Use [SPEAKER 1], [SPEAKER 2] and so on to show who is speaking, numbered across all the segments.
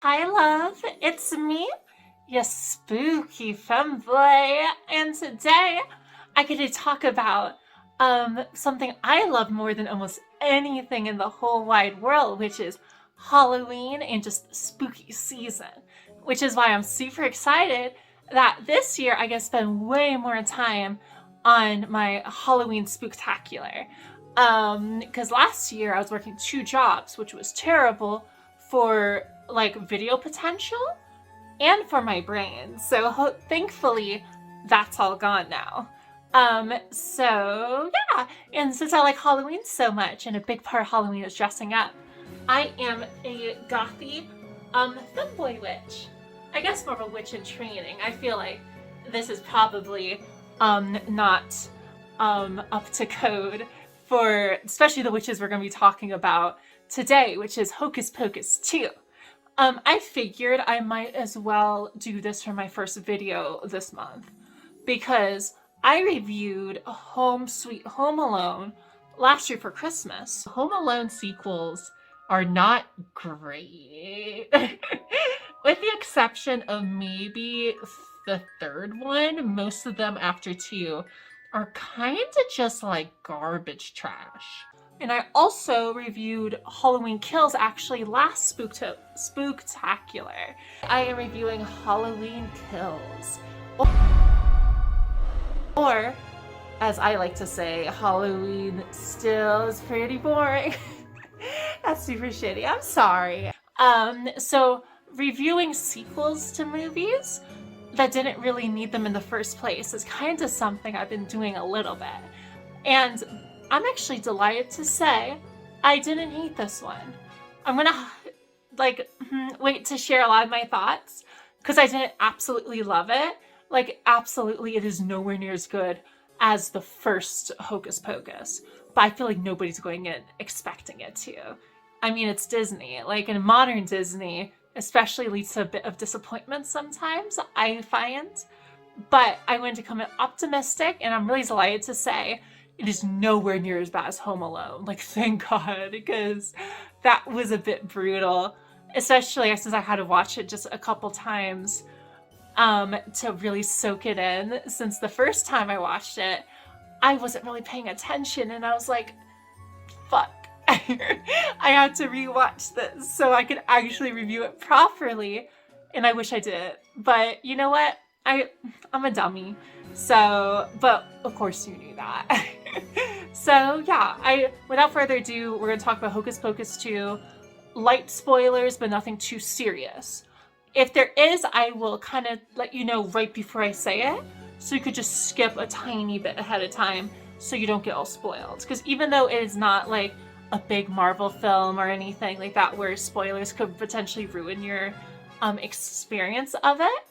[SPEAKER 1] Hi, love. It's me, your spooky femboy, and today I get to talk about something I love more than almost anything in the whole wide world, which is Halloween and just the spooky season. Which is why I'm super excited that this year I get to spend way more time on my Halloween spooktacular. Because last year I was working two jobs, which was terrible for like video potential and for my brain. So thankfully that's all gone now. So yeah, and since I like Halloween so much, and a big part of Halloween is dressing up, I am a gothy femboy witch. I guess more of a witch in training. I feel like this is probably not up to code for especially the witches we're going to be talking about today, which is Hocus Pocus 2. I figured I might as well do this for my first video this month because I reviewed Home Sweet Home Alone last year for Christmas. Home Alone sequels are not great. With the exception of maybe the third one, most of them after 2 are kind of just like garbage trash. And I also reviewed Halloween Kills actually last spooktacular. I am reviewing Halloween Kills. Or, as I like to say, Halloween still is pretty boring. That's super shitty. I'm sorry. So reviewing sequels to movies that didn't really need them in the first place is kind of something I've been doing a little bit. And I'm actually delighted to say I didn't hate this one. I'm gonna wait to share a lot of my thoughts because I didn't absolutely love it. Like absolutely, it is nowhere near as good as the first Hocus Pocus. But I feel like nobody's going in expecting it to. I mean, it's Disney. Like in modern Disney, especially leads to a bit of disappointment sometimes, I find. But I went to come in optimistic, and I'm really delighted to say it is nowhere near as bad as Home Alone. Like, thank God, because that was a bit brutal. Especially since I had to watch it just a couple times to really soak it in. Since the first time I watched it, I wasn't really paying attention, and I was like, fuck. I had to rewatch this so I could actually review it properly, and I wish I did. But you know what? I'm a dummy. So, but of course you knew that. So yeah, without further ado, we're gonna talk about Hocus Pocus 2. Light spoilers, but nothing too serious. If there is, I will kind of let you know right before I say it, so you could just skip a tiny bit ahead of time so you don't get all spoiled. Because even though it is not like a big Marvel film or anything like that where spoilers could potentially ruin your experience of it,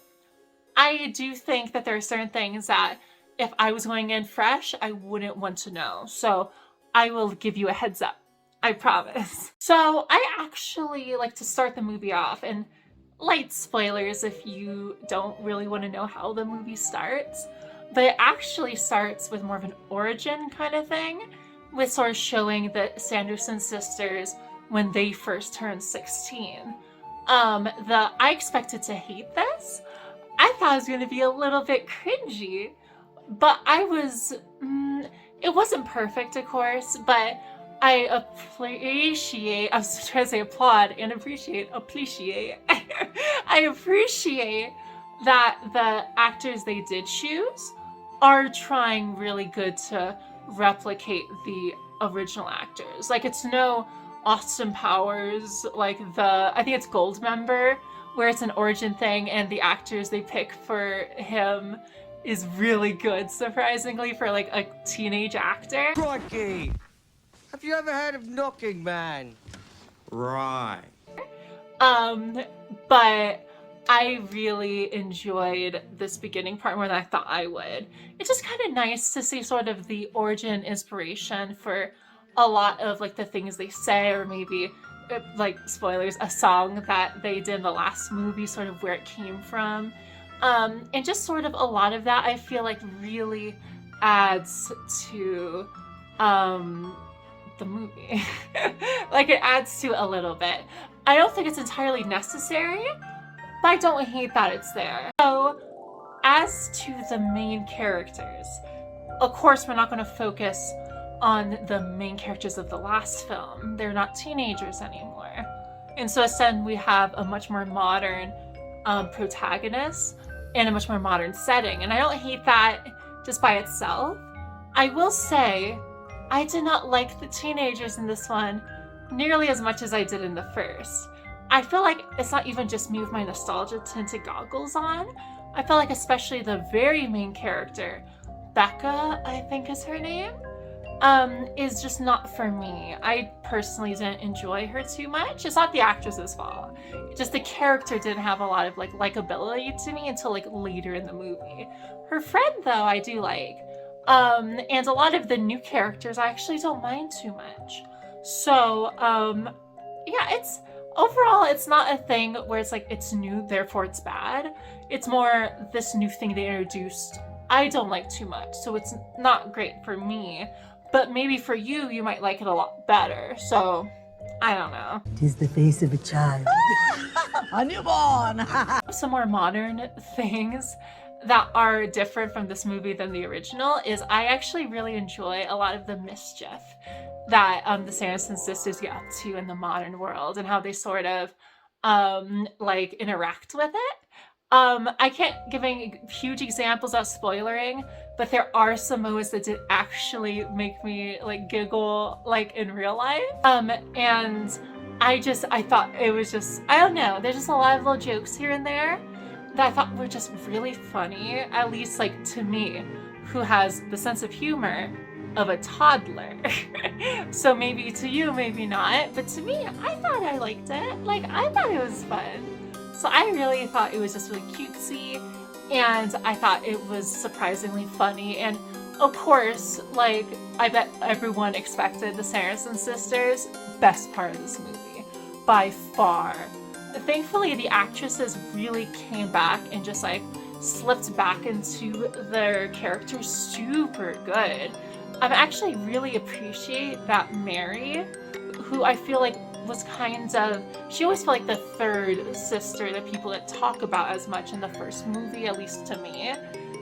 [SPEAKER 1] I do think that there are certain things that if I was going in fresh, I wouldn't want to know. So I will give you a heads up. I promise. So I actually like to start the movie off, and light spoilers if you don't really want to know how the movie starts, but it actually starts with more of an origin kind of thing, with sort of showing the Sanderson sisters when they first turned 16. I expected to hate this. I thought it was going to be a little bit cringy, but it wasn't perfect, of course, but I appreciate, I was trying to say applaud and appreciate. I appreciate that the actors they did choose are trying really good to replicate the original actors. Like, it's no Austin Powers, like I think it's Goldmember, where it's an origin thing and the actors they pick for him is really good, surprisingly, for like a teenage actor.
[SPEAKER 2] Crikey! Have you ever heard of Knocking Man? Right.
[SPEAKER 1] But I really enjoyed this beginning part more than I thought I would. It's just kind of nice to see sort of the origin inspiration for a lot of like the things they say, or maybe like spoilers, a song that they did in the last movie, sort of where it came from. And just sort of a lot of that I feel like really adds to the movie. Like, it adds to a little bit. I don't think it's entirely necessary, but I don't hate that it's there. So, as to the main characters, of course, we're not going to focus on the main characters of the last film. They're not teenagers anymore. And so instead, we have a much more modern protagonist in a much more modern setting. And I don't hate that just by itself. I will say, I did not like the teenagers in this one nearly as much as I did in the first. I feel like it's not even just me with my nostalgia tinted goggles on. I feel like especially the very main character, Becca, I think is her name, is just not for me. I personally didn't enjoy her too much. It's not the actress's fault. Just the character didn't have a lot of like likability to me until like later in the movie. Her friend though, I do like. And a lot of the new characters I actually don't mind too much. So, yeah, overall, it's not a thing where it's like, it's new, therefore it's bad. It's more this new thing they introduced I don't like too much, so it's not great for me. But maybe for you, you might like it a lot better. So, I don't know.
[SPEAKER 3] Tis the face of a child. A newborn!
[SPEAKER 1] Some more modern things that are different from this movie than the original is I actually really enjoy a lot of the mischief that the Sanderson sisters get up to in the modern world and how they sort of like interact with it. I can't give any huge examples without spoilering, but there are some moments that did actually make me like giggle like in real life. And I thought it was just, I don't know, there's just a lot of little jokes here and there that I thought were just really funny, at least like to me, who has the sense of humor of a toddler. So maybe to you, maybe not, but to me, I thought I liked it. Like, I thought it was fun. So I really thought it was just really cutesy, and I thought it was surprisingly funny. And of course, like, I bet everyone expected the Sanderson sisters, best part of this movie, by far. Thankfully, the actresses really came back and just like slipped back into their characters super good. I actually really appreciate that Mary, who I feel like was kind of, she always felt like the third sister that people didn't talk about as much in the first movie, at least to me.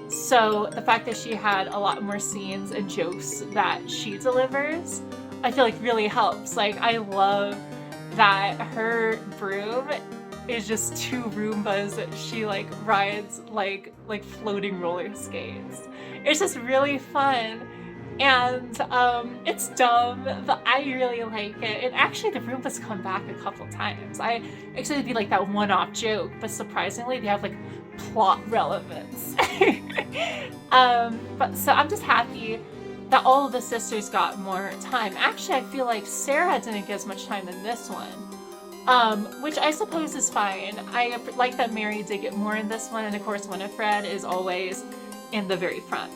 [SPEAKER 1] So the fact that she had a lot more scenes and jokes that she delivers, I feel like really helps. Like, I love that her broom is just two Roombas that she like rides like floating roller skates. It's just really fun. And it's dumb, but I really like it. And actually, the Roombas come back a couple times. I expected it to be like that one-off joke, but surprisingly, they have like plot relevance. But so I'm just happy that all of the sisters got more time. Actually, I feel like Sarah didn't get as much time in this one, which I suppose is fine. I like that Mary did get more in this one, and of course, Winifred is always in the very front.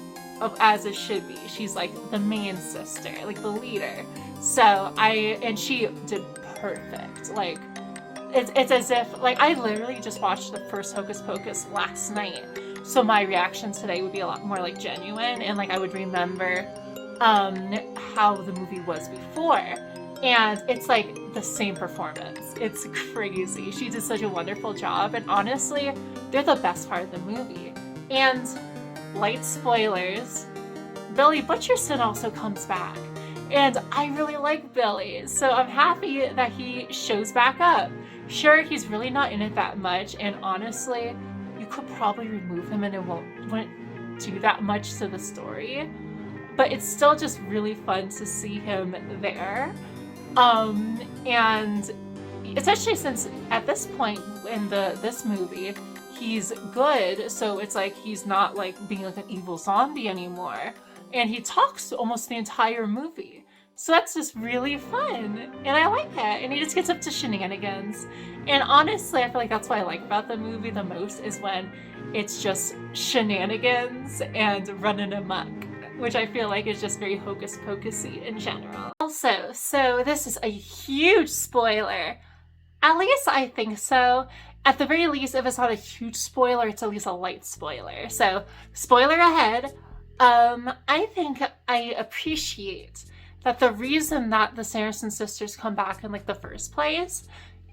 [SPEAKER 1] As it should be. She's like the main sister, like the leader. So and she did perfect. Like, it's as if, like, I literally just watched the first Hocus Pocus last night. So my reaction today would be a lot more like genuine, and like I would remember how the movie was before. And it's like the same performance. It's crazy. She did such a wonderful job, and honestly, they're the best part of the movie. And light spoilers, Billy Butcherson also comes back, and I really like Billy, so I'm happy that he shows back up. Sure, he's really not in it that much, and honestly, you could probably remove him and it wouldn't do that much to the story, but it's still just really fun to see him there. And especially since at this point in this movie, he's good, so it's like he's not like being like an evil zombie anymore. And he talks almost the entire movie. So that's just really fun. And I like it. And he just gets up to shenanigans. And honestly, I feel like that's what I like about the movie the most, is when it's just shenanigans and running amok, which I feel like is just very Hocus Pocus-y in general. Also, so this is a huge spoiler. At least I think so. At the very least, if it's not a huge spoiler, it's at least a light spoiler. So, spoiler ahead, I think I appreciate that the reason that the Sanderson sisters come back in like the first place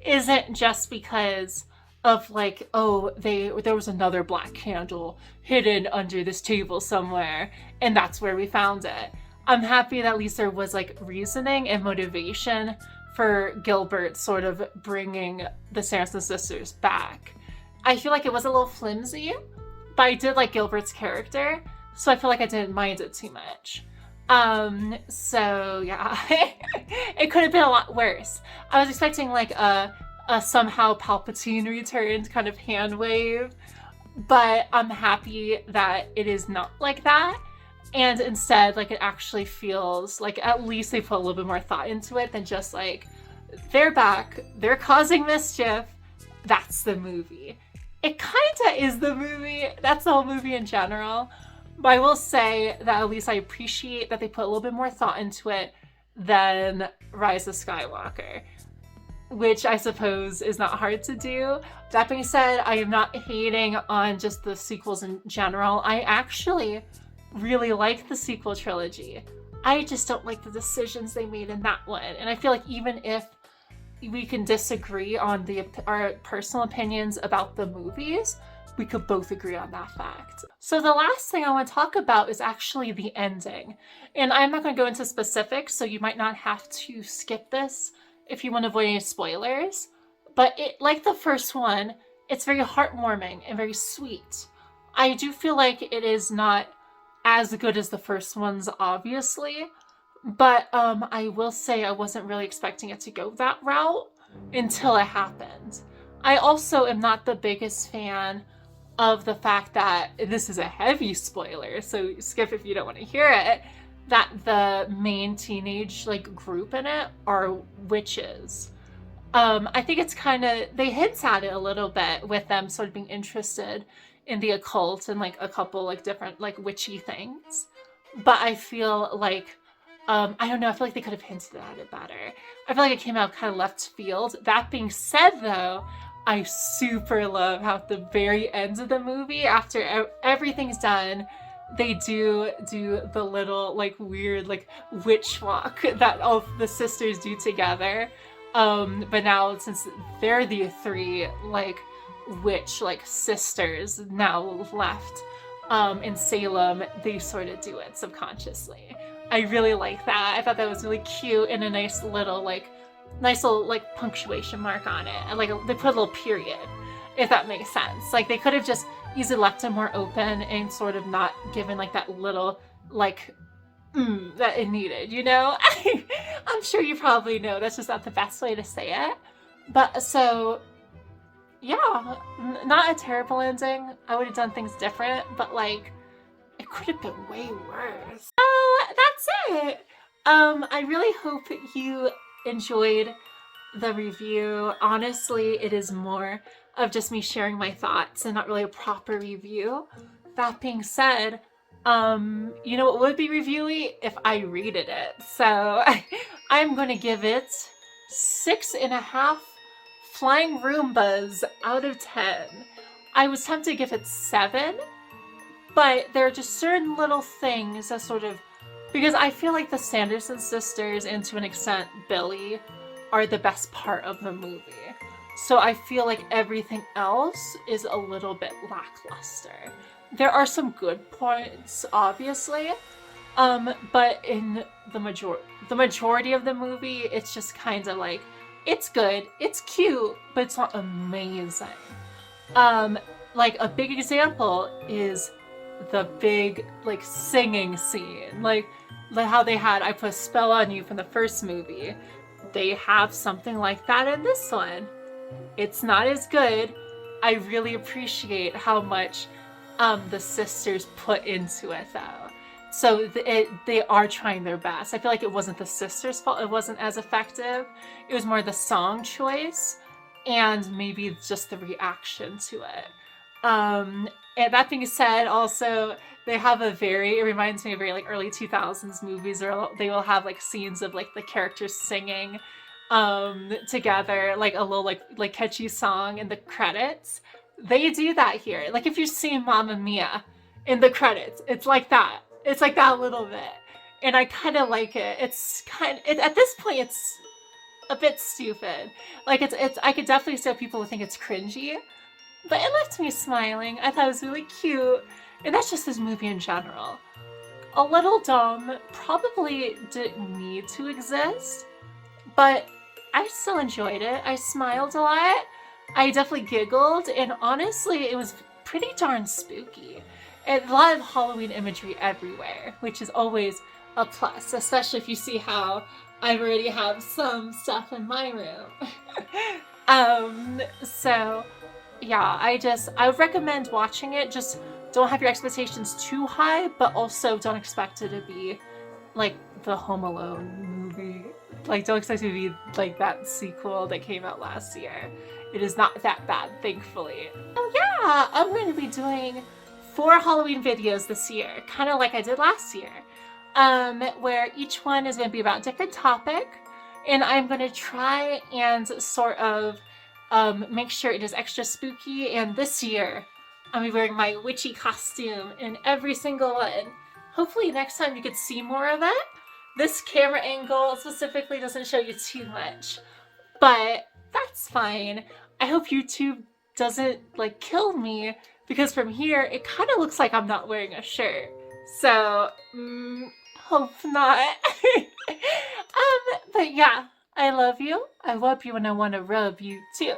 [SPEAKER 1] isn't just because of like, oh, there was another black candle hidden under this table somewhere, and that's where we found it. I'm happy that at least there was like reasoning and motivation for Gilbert sort of bringing the Sanderson sisters back. I feel like it was a little flimsy, but I did like Gilbert's character, so I feel like I didn't mind it too much. So yeah, it could have been a lot worse. I was expecting like a somehow Palpatine returned kind of hand wave, but I'm happy that it is not like that. And instead, like, it actually feels like at least they put a little bit more thought into it than just like, they're back, they're causing mischief, that's the movie. It kinda is the movie, that's the whole movie in general. But I will say that at least I appreciate that they put a little bit more thought into it than Rise of Skywalker, which I suppose is not hard to do. That being said, I am not hating on just the sequels in general. I actually really like the sequel trilogy. I just don't like the decisions they made in that one. And I feel like even if we can disagree on our personal opinions about the movies, we could both agree on that fact. So the last thing I want to talk about is actually the ending. And I'm not going to go into specifics, so you might not have to skip this if you want to avoid any spoilers. But it, like the first one, it's very heartwarming and very sweet. I do feel like it is not as good as the first ones, obviously, but I will say I wasn't really expecting it to go that route until it happened. I also am not the biggest fan of the fact that, this is a heavy spoiler, so skip if you don't want to hear it, that the main teenage like group in it are witches. I think it's kind of, they hint at it a little bit with them sort of being interested in the occult and like a couple like different like witchy things. But I feel like, I don't know, I feel like they could have hinted at it better. I feel like it came out kind of left field. That being said though, I super love how at the very end of the movie, after everything's done, they do the little like weird like witch walk that all the sisters do together. But now since they're the three like witch like sisters now left in Salem, they sort of do it subconsciously. I really like that. I thought that was really cute and a nice little like punctuation mark on it, and like they put a little period, if that makes sense. Like they could have just easily left it more open and sort of not given like that little like that it needed, you know? I'm sure you probably know that's just not the best way to say it. But so yeah, not a terrible ending. I would have done things different, but like it could have been way worse. That's it. I really hope you enjoyed the review. Honestly, it is more of just me sharing my thoughts and not really a proper review. That being said, you know what would be reviewy? If I rated it. So I'm gonna give it 6.5 flying Roombas out of 10. I was tempted to give it 7, but there are just certain little things that sort of, because I feel like the Sanderson sisters and to an extent Billy are the best part of the movie. So I feel like everything else is a little bit lackluster. There are some good points, obviously, but in the majority of the movie, it's just kind of like, it's good, it's cute, but it's not amazing. Like a big example is the big like singing scene, like how they had I Put a Spell on You from the first movie. They have something like that in this one. It's not as good. I really appreciate how much the sisters put into it though. So they are trying their best. I feel like it wasn't the sisters' fault. It wasn't as effective. It was more the song choice and maybe just the reaction to it. And that being said, also they have it reminds me of very like early 2000s movies where they will have like scenes of like the characters singing together, like a little like catchy song in the credits. They do that here. Like if you've seen Mamma Mia in the credits, it's like that. It's like that a little bit. And I kind of like it. It's at this point, a bit stupid. Like it's I could definitely see how people would think it's cringy, but it left me smiling. I thought it was really cute. And that's just this movie in general. A little dumb, probably didn't need to exist, but I still enjoyed it. I smiled a lot. I definitely giggled, and honestly, it was pretty darn spooky. And a lot of Halloween imagery everywhere, which is always a plus, especially if you see how I already have some stuff in my room. So yeah, I would recommend watching it. Just don't have your expectations too high, but also don't expect it to be like the Home Alone movie. Like, don't expect it to be like that sequel that came out last year. It is not that bad, thankfully. Oh yeah, I'm going to be doing 4 Halloween videos this year, kind of like I did last year, where each one is going to be about a different topic, and I'm going to try and sort of make sure it is extra spooky. And this year, I'll be wearing my witchy costume in every single one. Hopefully next time you could see more of it. This camera angle specifically doesn't show you too much, but that's fine. I hope YouTube doesn't like kill me, because from here it kind of looks like I'm not wearing a shirt. So, hope not. But yeah, I love you. I love you and I want to rub you too.